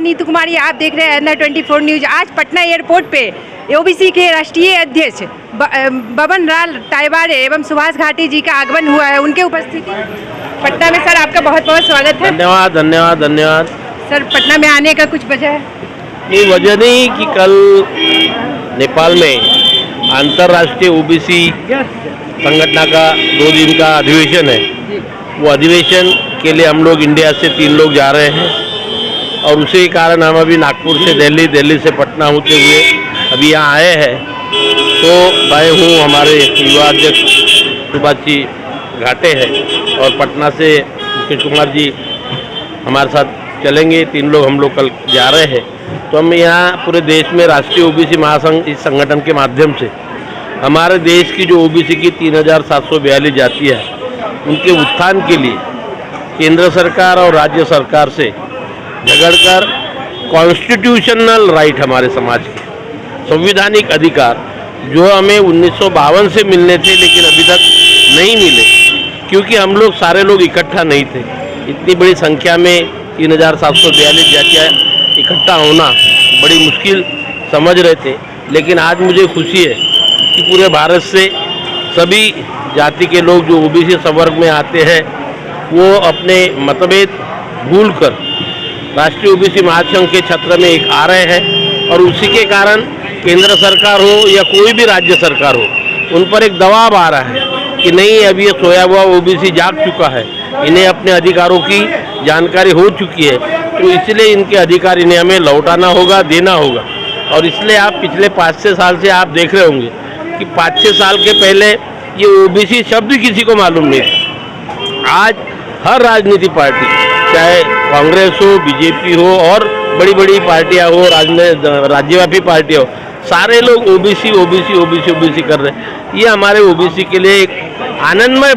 नीतू कुमारी, आप देख रहे हैं N24 न्यूज। आज पटना एयरपोर्ट पे ओबीसी के राष्ट्रीय अध्यक्ष बबन लाल टाइवाड़े एवं सुभाष घाटी जी का आगमन हुआ है। उनके उपस्थिति पटना में। सर, आपका बहुत बहुत स्वागत है। धन्यवाद धन्यवाद धन्यवाद। सर, पटना में आने का कुछ वजह है? ये वजह नहीं कि कल नेपाल में अंतर्राष्ट्रीय ओबीसी संगठन का 2 दिन का अधिवेशन है। वो अधिवेशन के लिए हम लोग इंडिया से 3 लोग जा रहे हैं और उसी कारण हम अभी नागपुर से दिल्ली, दिल्ली से पटना होते हुए अभी यहाँ आए हैं। तो मैं हूँ, हमारे युवा अध्यक्ष सुभाष जी घाटे हैं और पटना से मुकेश कुमार जी हमारे साथ चलेंगे। 3 लोग हम लोग कल जा रहे हैं। तो हम यहाँ पूरे देश में राष्ट्रीय ओबीसी महासंघ इस संगठन के माध्यम से हमारे देश की जो ओबीसी की 3742 जातियाँ हैं उनके उत्थान के लिए केंद्र सरकार और राज्य सरकार से झगड़कर कॉन्स्टिट्यूशनल राइट, हमारे समाज के संवैधानिक अधिकार जो हमें 1952 से मिलने थे लेकिन अभी तक नहीं मिले, क्योंकि हम लोग सारे लोग इकट्ठा नहीं थे। इतनी बड़ी संख्या में 3742 जातियाँ इकट्ठा होना बड़ी मुश्किल समझ रहे थे। लेकिन आज मुझे खुशी है कि पूरे भारत से सभी जाति के लोग जो ओबीसी संवर्ग में आते हैं वो अपने मतभेद भूलकर राष्ट्रीय ओबीसी महासंघ के छत्र में एक आ रहे हैं और उसी के कारण केंद्र सरकार हो या कोई भी राज्य सरकार हो उन पर एक दबाव आ रहा है कि नहीं, अभी ये सोया हुआ ओबीसी जाग चुका है, इन्हें अपने अधिकारों की जानकारी हो चुकी है, तो इसलिए इनके अधिकार इन्हें हमें लौटाना होगा, देना होगा। और इसलिए आप पिछले 5-6 साल से आप देख रहे होंगे कि 5-6 साल के पहले ये ओबीसी शब्द किसी को मालूम नहीं था। आज हर राजनीतिक पार्टी, चाहे कांग्रेस हो, बीजेपी हो और बड़ी बड़ी पार्टियां हो, राज्यव्यापी पार्टियां हो, सारे लोग ओबीसी ओबीसी ओबीसी ओबीसी कर रहे हैं। ये हमारे ओबीसी के लिए एक आनंदमय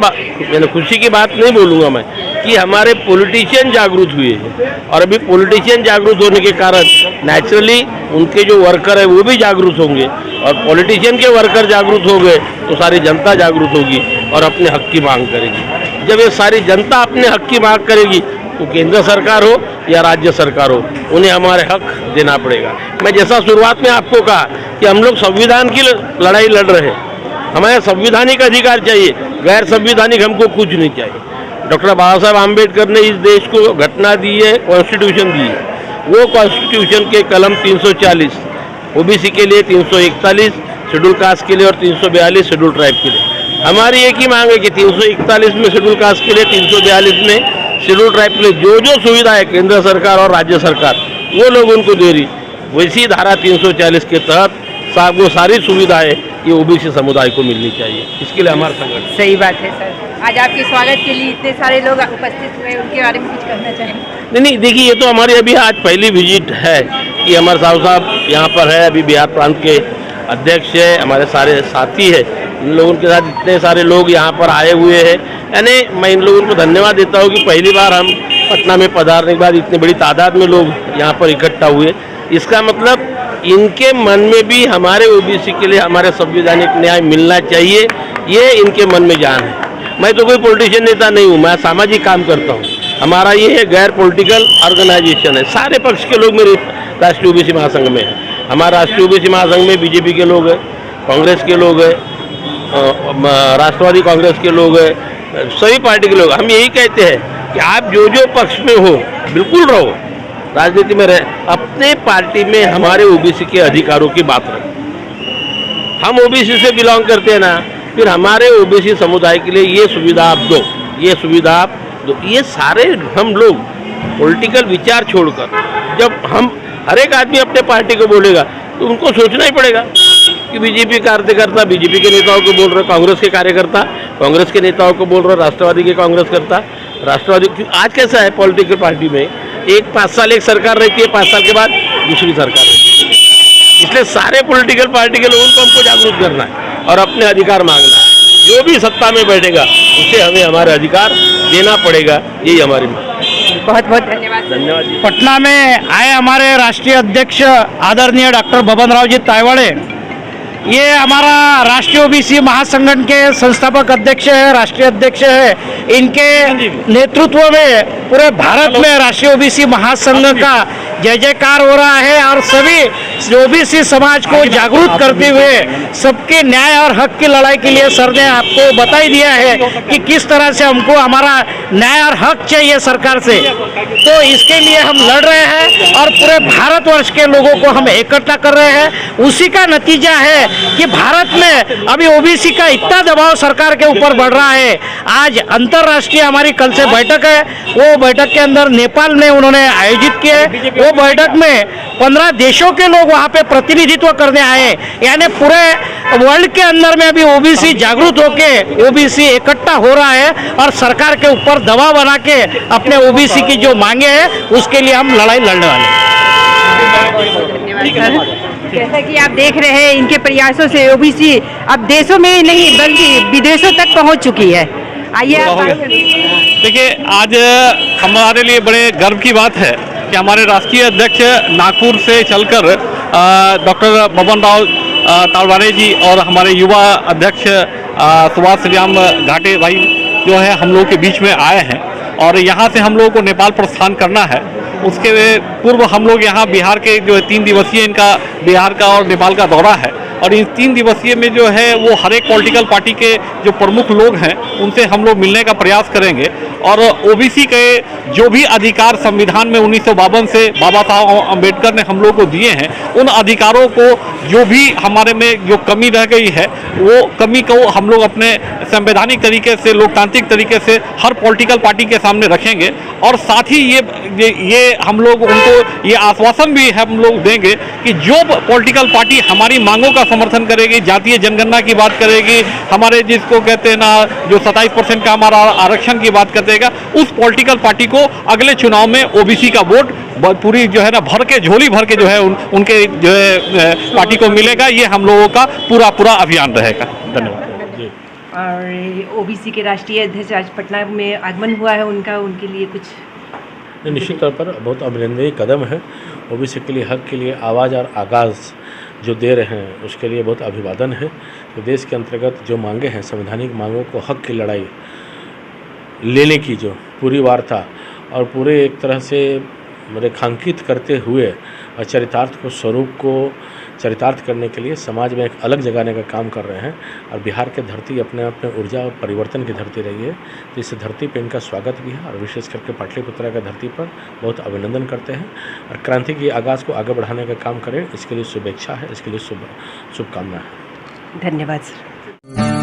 मैंने खुशी की बात नहीं बोलूँगा मैं कि हमारे पॉलिटिशियन जागरूक हुए हैं और अभी पॉलिटिशियन जागरूक होने के कारण नेचुरली उनके जो वर्कर है वो भी जागरूक होंगे और पॉलिटिशियन के वर्कर जागरूक हो गए तो सारी जनता जागरूक होगी और अपने हक की मांग करेगी। जब ये सारी जनता अपने हक की मांग करेगी तो केंद्र सरकार हो या राज्य सरकार हो उन्हें हमारे हक देना पड़ेगा। मैं जैसा शुरुआत में आपको कहा कि हम लोग संविधान की लड़ाई लड़ रहे हैं, हमें संवैधानिक अधिकार चाहिए, गैर संवैधानिक हमको कुछ नहीं चाहिए। डॉक्टर बाबा साहब आम्बेडकर ने इस देश को घटना दी है, कॉन्स्टिट्यूशन दी है। वो कॉन्स्टिट्यूशन के कलम 340 ओबीसी के लिए, 341 शेड्यूल कास्ट के लिए और 342 शेड्यूल ट्राइब के लिए। हमारी एक ही मांग है कि 341 में शेड्यूल कास्ट के लिए, 342 में शेड्यूल ट्राइब के लिए जो सुविधा है केंद्र सरकार और राज्य सरकार वो लोग उनको दे रही, वैसी धारा 340 के तहत वो सारी सुविधाएं ये ओबीसी समुदाय को मिलनी चाहिए। इसके लिए हमारा संगठन। सही बात है सर। आज आपके स्वागत के लिए इतने सारे लोग उपस्थित हुए, उनके बारे में कुछ कहना चाहेंगे? नहीं, देखिए ये तो हमारी अभी आज पहली विजिट है कि अमर साहब यहाँ पर है, अभी बिहार प्रांत के अध्यक्ष है, हमारे सारे साथी है, इन लोगों के साथ इतने सारे लोग यहाँ पर आए हुए हैं। यानी मैं इन लोगों को धन्यवाद देता हूँ कि पहली बार हम पटना में पधारने के बाद इतनी बड़ी तादाद में लोग यहाँ पर इकट्ठा हुए। इसका मतलब इनके मन में भी हमारे ओबीसी के लिए हमारे संवैधानिक न्याय मिलना चाहिए, ये इनके मन में जान है। मैं तो कोई पॉलिटिशियन नेता नहीं हूँ, मैं सामाजिक काम करता हूँ। हमारा ये है गैर पॉलिटिकल ऑर्गेनाइजेशन है, सारे पक्ष के लोग मेरे राष्ट्रीय ओबीसी महासंघ में है। हमारा राष्ट्रीय ओबीसी महासंघ में बीजेपी के लोग हैं, कांग्रेस के लोग हैं, राष्ट्रवादी कांग्रेस के लोग हैं, सभी पार्टी के लोग। हम यही कहते हैं कि आप जो जो पक्ष में हो बिल्कुल रहो, राजनीति में रहे, अपने पार्टी में हमारे ओबीसी के अधिकारों की बात रखें। हम ओबीसी से बिलोंग करते हैं ना, फिर हमारे ओबीसी समुदाय के लिए ये सुविधा आप दो, ये सुविधा आप दो। ये सारे हम लोग पॉलिटिकल विचार छोड़कर जब हम हर एक आदमी अपने पार्टी को बोलेगा तो उनको सोचना ही पड़ेगा कि बीजेपी कार्यकर्ता बीजेपी के नेताओं को बोल रहे, कांग्रेस के कार्यकर्ता कांग्रेस के नेताओं को बोल रहे, राष्ट्रवादी के कांग्रेस करता राष्ट्रवादी। आज कैसा है पॉलिटिकल पार्टी में, एक 5 साल एक सरकार रहती है, 5 साल के बाद दूसरी सरकार रहती है। इसलिए सारे पॉलिटिकल पार्टी के लोगों को हमको जागरूक करना है और अपने अधिकार मांगना है। जो भी सत्ता में बैठेगा उसे हमें हमारे अधिकार देना पड़ेगा, यही हमारी मांग। बहुत बहुत धन्यवाद। धन्यवाद जी। पटना में आए हमारे राष्ट्रीय अध्यक्ष आदरणीय डॉक्टर बबन राव जी टाइवाड़े, ये हमारा राष्ट्रीय ओबीसी महासंगठन के संस्थापक अध्यक्ष है, राष्ट्रीय अध्यक्ष है। इनके नेतृत्व में पूरे भारत में राष्ट्रीय ओबीसी महासंघ का जय जयकार हो रहा है और सभी ओबीसी समाज को जागरूक करते हुए सबके न्याय और हक की लड़ाई के लिए सर ने आपको बता ही दिया है कि किस तरह से हमको हमारा न्याय और हक चाहिए सरकार से। तो इसके लिए हम लड़ रहे हैं और पूरे भारतवर्ष के लोगों को हम इकट्ठा कर रहे हैं। उसी का नतीजा है कि भारत में अभी ओबीसी का इतना दबाव सरकार के ऊपर बढ़ रहा है। आज अंतर्राष्ट्रीय हमारी कल से बैठक है, वो बैठक के अंदर नेपाल में उन्होंने आयोजित किए। वो बैठक में 15 देशों के लोग वहाँ पे प्रतिनिधित्व करने आए, यानी पूरे वर्ल्ड के अंदर में अभी ओबीसी जागरूक होके ओबीसी इकट्ठा हो रहा है और सरकार के ऊपर दबाव बना के अपने ओबीसी की जो मांगे हैं उसके लिए हम लड़ाई लड़ने वाले हैं। जैसा कि आप देख रहे हैं, इनके प्रयासों से ओबीसी अब देशों में ही नहीं बल्कि विदेशों तक पहुंच चुकी है। आइए आप देखिए, आज हमारे लिए बड़े गर्व की बात है कि हमारे राष्ट्रीय अध्यक्ष नागपुर से चलकर डॉक्टर बबन राव तालवाड़े जी और हमारे युवा अध्यक्ष सुभाष श्रीराम घाटे भाई जो है हम लोग के बीच में आए हैं और यहाँ से हम लोगों को नेपाल प्रस्थान करना है। उसके पूर्व हम लोग यहाँ बिहार के जो 3 दिवसीय इनका बिहार का और नेपाल का दौरा है और इन 3 दिवसीय में जो है वो हर एक पॉलिटिकल पार्टी के जो प्रमुख लोग हैं उनसे हम लोग मिलने का प्रयास करेंगे और ओबीसी के जो भी अधिकार संविधान में 1952 से बाबा साहब अम्बेडकर ने हम लोग को दिए हैं, उन अधिकारों को जो भी हमारे में जो कमी रह गई है वो कमी को हम लोग अपने संवैधानिक तरीके से, लोकतांत्रिक तरीके से हर पॉलिटिकल पार्टी के सामने रखेंगे और साथ ही ये हम लोग उनको ये आश्वासन भी हम लोग देंगे कि जो पॉलिटिकल पार्टी हमारी मांगों का समर्थन करेगी, जातीय जनगणना की बात करेगी, हमारे जिसको कहते हैं ना जो 27% का हमारा आरक्षण की बात करतेगा, उस पॉलिटिकल पार्टी को अगले चुनाव में ओबीसी का वोट पूरी जो है ना भर के झोली भर के जो है उनके जो है पार्टी को मिलेगा। ये हम लोगों का पूरा अभियान रहेगा। धन्यवाद। और ओबीसी के राष्ट्रीय अध्यक्ष आज पटना में आगमन हुआ है उनका, उनके लिए कुछ निश्चित तौर पर बहुत अभिनंदनीय कदम है। ओबीसी के लिए हक के लिए आवाज़ और आगाज़ जो दे रहे हैं उसके लिए बहुत अभिवादन है। तो देश के अंतर्गत जो मांगे हैं, संवैधानिक मांगों को हक की लड़ाई लेने की जो पूरी वार्ता और पूरे एक तरह से रेखांकित करते हुए और चरितार्थ को स्वरूप को चरितार्थ करने के लिए समाज में एक अलग जगाने का काम कर रहे हैं और बिहार की धरती अपने आप में ऊर्जा और परिवर्तन की धरती रही है। तो इस धरती पे इनका स्वागत भी है और विशेष करके पाटलिपुत्रा की धरती पर बहुत अभिनंदन करते हैं और क्रांति की आगाज़ को आगे बढ़ाने का काम करें, इसके लिए शुभेच्छा है, इसके लिए शुभकामना है। धन्यवाद सर।